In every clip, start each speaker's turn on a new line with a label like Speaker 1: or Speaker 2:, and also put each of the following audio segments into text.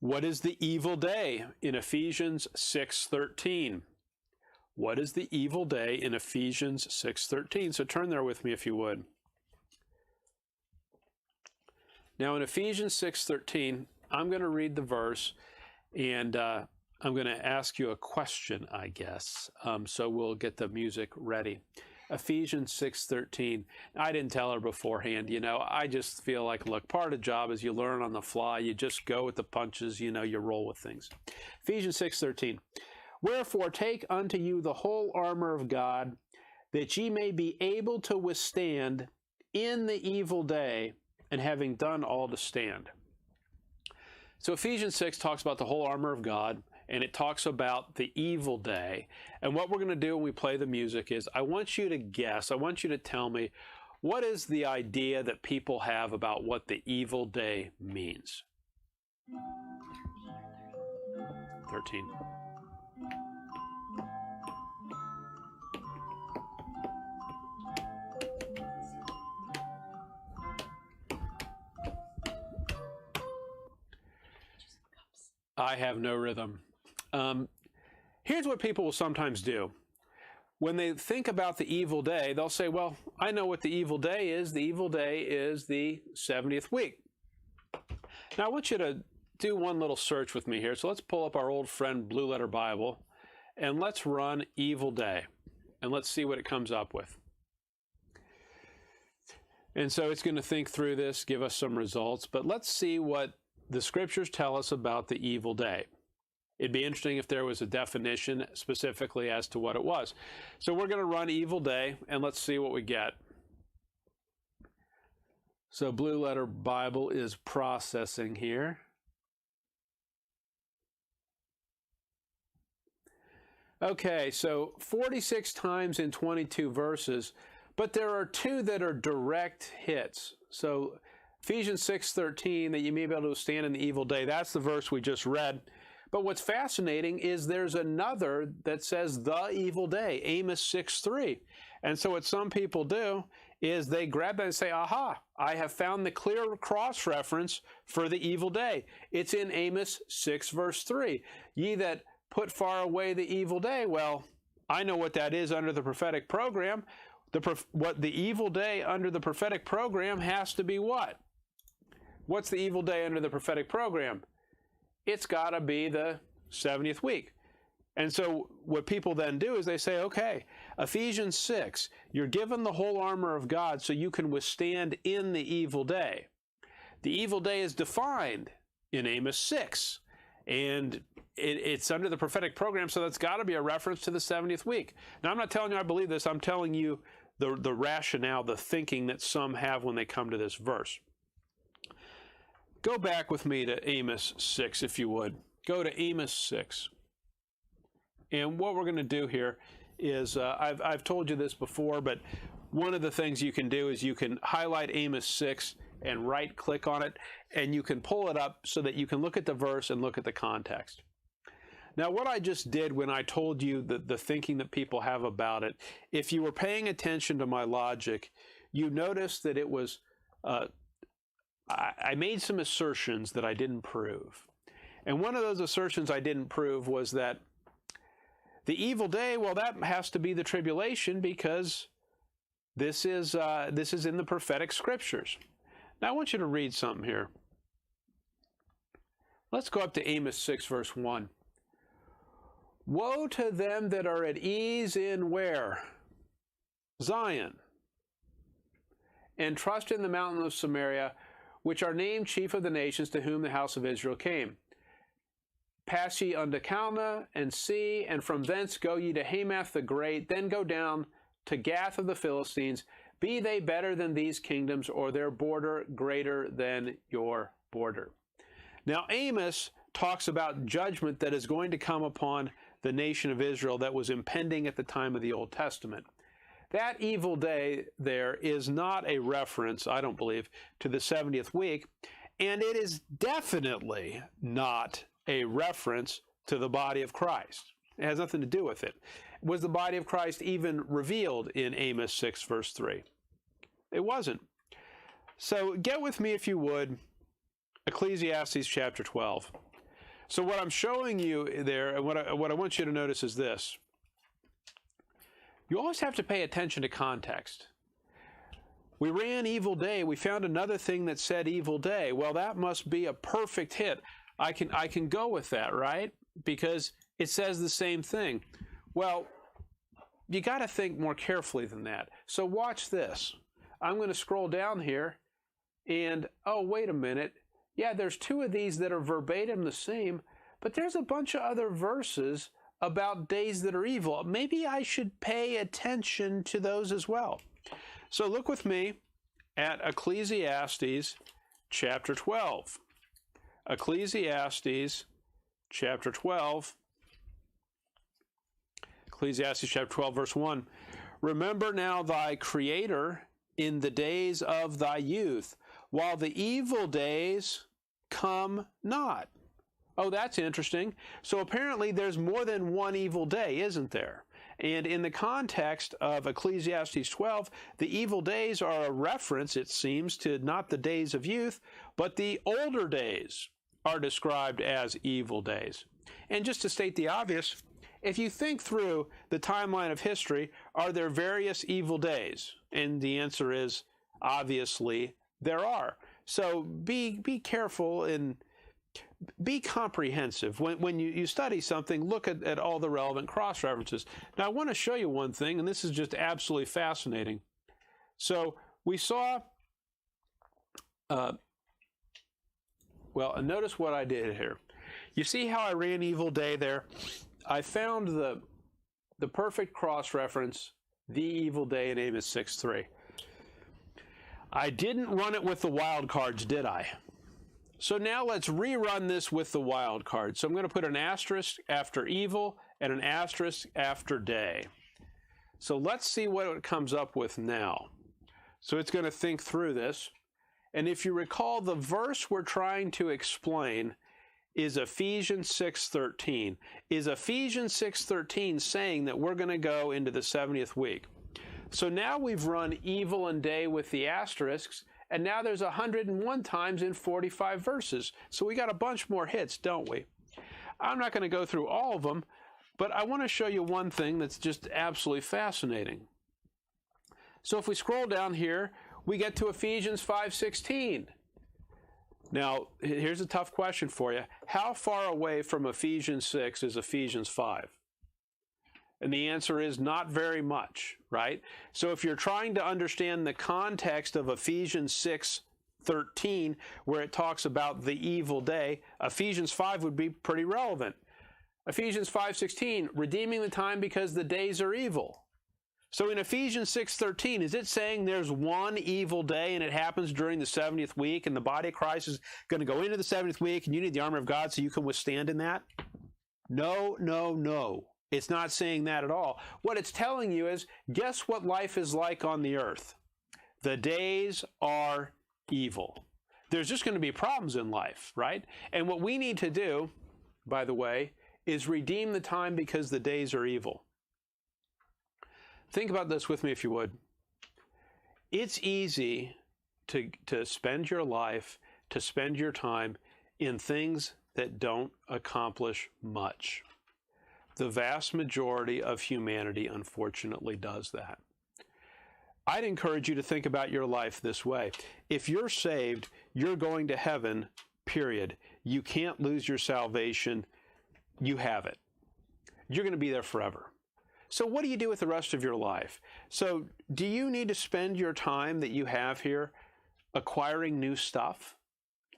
Speaker 1: What is the evil day in Ephesians 6:13? What is the evil day in Ephesians 6:13? So turn there with me if you would. Now in Ephesians 6:13, I'm going to read the verse, and I'm going to ask you a question, I guess. So we'll get the music ready. Ephesians 6:13. I didn't tell her beforehand, I just feel like, look, part of the job is you learn on the fly. You just go with the punches, you roll with things. Ephesians 6:13. Wherefore take unto you the whole armor of God, that ye may be able to withstand in the evil day, and having done all to stand. So Ephesians 6 talks about the whole armor of God, and it talks about the evil day. And what we're going to do when we play the music is I want you to guess, I want you to tell me, what is the idea that people have about what the evil day means? 13. I have no rhythm. Here's what people will sometimes do. When they think about the evil day, they'll say, well, I know what the evil day is. The evil day is the 70th week. Now, I want you to do one little search with me here. So let's pull up our old friend Blue Letter Bible, and let's run evil day, and let's see what it comes up with. And so it's going to think through this, give us some results, but let's see what the scriptures tell us about the evil day. It'd be interesting if there was a definition specifically as to what it was. So we're going to run evil day, and let's see what we get. So Blue Letter Bible is processing here. Okay, so 46 times in 22 verses, but there are two that are direct hits. So Ephesians 6:13, that you may be able to stand in the evil day, that's the verse we just read. But what's fascinating is there's another that says the evil day, Amos 6:3. And so what some people do is they grab that and say, aha, I have found the clear cross-reference for the evil day. It's in Amos 6 verse 3. Ye that put far away the evil day. Well, I know what that is under the prophetic program. What the evil day under the prophetic program has to be what? What's the evil day under the prophetic program? It's got to be the 70th week. And so what people then do is they say, okay, Ephesians 6, you're given the whole armor of God so you can withstand in the evil day. The evil day is defined in Amos 6, and it's under the prophetic program, so that's got to be a reference to the 70th week. Now, I'm not telling you I believe this. I'm telling you the rationale, the thinking that some have when they come to this verse. Go back with me to Amos 6, if you would. Go to Amos 6. And what we're going to do here is, I've told you this before, but one of the things you can do is you can highlight Amos 6 and right-click on it, and you can pull it up so that you can look at the verse and look at the context. Now, what I just did when I told you the thinking that people have about it, if you were paying attention to my logic, you noticed that it was... I made some assertions that I didn't prove. And one of those assertions I didn't prove was that the evil day, well, that has to be the tribulation because this is in the prophetic scriptures. Now, I want you to read something here. Let's go up to Amos 6, verse 1. Woe to them that are at ease in where? Zion. And trust in the mountain of Samaria, which are named chief of the nations, to whom the house of Israel came. Pass ye unto Calneh, and see, and from thence go ye to Hamath the great, then go down to Gath of the Philistines. Be they better than these kingdoms, or their border greater than your border? Now Amos talks about judgment that is going to come upon the nation of Israel that was impending at the time of the Old Testament. That evil day there is not a reference, I don't believe, to the 70th week, and it is definitely not a reference to the body of Christ. It has nothing to do with it. Was the body of Christ even revealed in Amos 6, verse 3? It wasn't. So get with me, if you would, Ecclesiastes chapter 12. So what I'm showing you there, and what I want you to notice is this. You always have to pay attention to context. We ran evil day. We found another thing that said evil day. Well, that must be a perfect hit. I can go with that, right? Because it says the same thing. Well, you got to think more carefully than that. So watch this. I'm going to scroll down here, and oh, wait a minute. Yeah, there's two of these that are verbatim the same, but there's a bunch of other verses about days that are evil. Maybe I should pay attention to those as well. So look with me at Ecclesiastes chapter 12. Ecclesiastes chapter 12. Ecclesiastes chapter 12, verse 1. Remember now thy Creator in the days of thy youth, while the evil days come not. Oh, that's interesting. So apparently there's more than one evil day, isn't there? And in the context of Ecclesiastes 12, the evil days are a reference, it seems, to not the days of youth, but the older days are described as evil days. And just to state the obvious, if you think through the timeline of history, are there various evil days? And the answer is, obviously, there are. So be careful and be comprehensive. When you study something, look at all the relevant cross-references. Now, I want to show you one thing, and this is just absolutely fascinating. So we saw, well, notice what I did here. You see how I ran evil day there? I found the perfect cross-reference, the evil day in Amos 6:3. I didn't run it with the wild cards, did I? So now let's rerun this with the wild card. So I'm going to put an asterisk after evil and an asterisk after day. So let's see what it comes up with now. So it's going to think through this. And if you recall, the verse we're trying to explain is Ephesians 6:13. Is Ephesians 6:13 saying that we're going to go into the 70th week? So now we've run evil and day with the asterisks, and now there's 101 times in 45 verses. So we got a bunch more hits, don't we? I'm not going to go through all of them, but I want to show you one thing that's just absolutely fascinating. So if we scroll down here, we get to Ephesians 5:16. Now, here's a tough question for you. How far away from Ephesians 6 is Ephesians 5? And the answer is not very much, right? So if you're trying to understand the context of Ephesians 6:13, where it talks about the evil day, Ephesians 5 would be pretty relevant. Ephesians 5:16, redeeming the time because the days are evil. So in Ephesians 6:13, is it saying there's one evil day and it happens during the 70th week and the body of Christ is going to go into the 70th week and you need the armor of God so you can withstand in that? No, no, no. It's not saying that at all. What it's telling you is, guess what life is like on the earth? The days are evil. There's just going to be problems in life, right? And what we need to do, by the way, is redeem the time because the days are evil. Think about this with me if you would. It's easy to spend your life, to spend your time in things that don't accomplish much. The vast majority of humanity, unfortunately, does that. I'd encourage you to think about your life this way. If you're saved, you're going to heaven, period. You can't lose your salvation. You have it. You're going to be there forever. So what do you do with the rest of your life? So do you need to spend your time that you have here acquiring new stuff?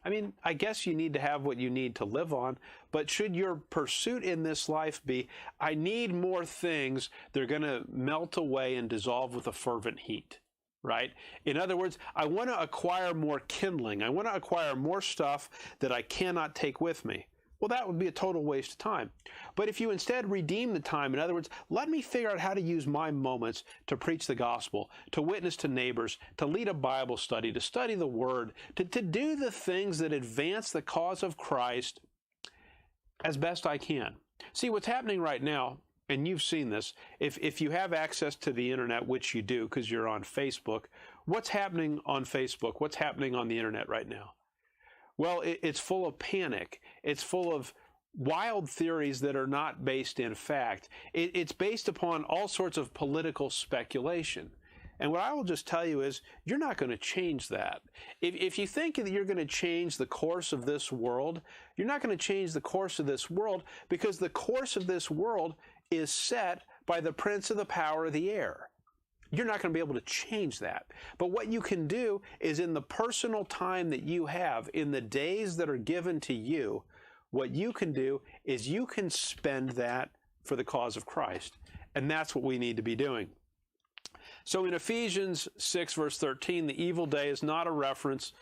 Speaker 1: I mean, I guess you need to have what you need to live on, but should your pursuit in this life be, I need more things, they're going to melt away and dissolve with a fervent heat, right? In other words, I want to acquire more kindling. I want to acquire more stuff that I cannot take with me. Well, that would be a total waste of time. But if you instead redeem the time, in other words, let me figure out how to use my moments to preach the gospel, to witness to neighbors, to lead a Bible study, to study the Word, to do the things that advance the cause of Christ as best I can. See, what's happening right now, and you've seen this, if you have access to the internet, which you do because you're on Facebook, what's happening on Facebook? What's happening on the internet right now? Well, it's full of panic. It's full of wild theories that are not based in fact. It's based upon all sorts of political speculation. And what I will just tell you is, you're not going to change that. If you think that you're going to change the course of this world, you're not going to change the course of this world, because the course of this world is set by the prince of the power of the air. You're not going to be able to change that. But what you can do is, in the personal time that you have, in the days that are given to you, what you can do is you can spend that for the cause of Christ. And that's what we need to be doing. So in Ephesians 6, verse 13, the evil day is not a reference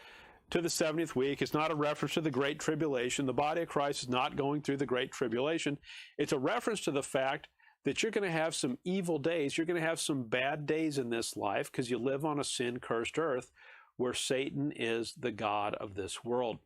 Speaker 1: to the 70th week. It's not a reference to the Great Tribulation. The body of Christ is not going through the Great Tribulation. It's a reference to the fact that you're going to have some evil days. You're going to have some bad days in this life, because you live on a sin-cursed earth where Satan is the god of this world.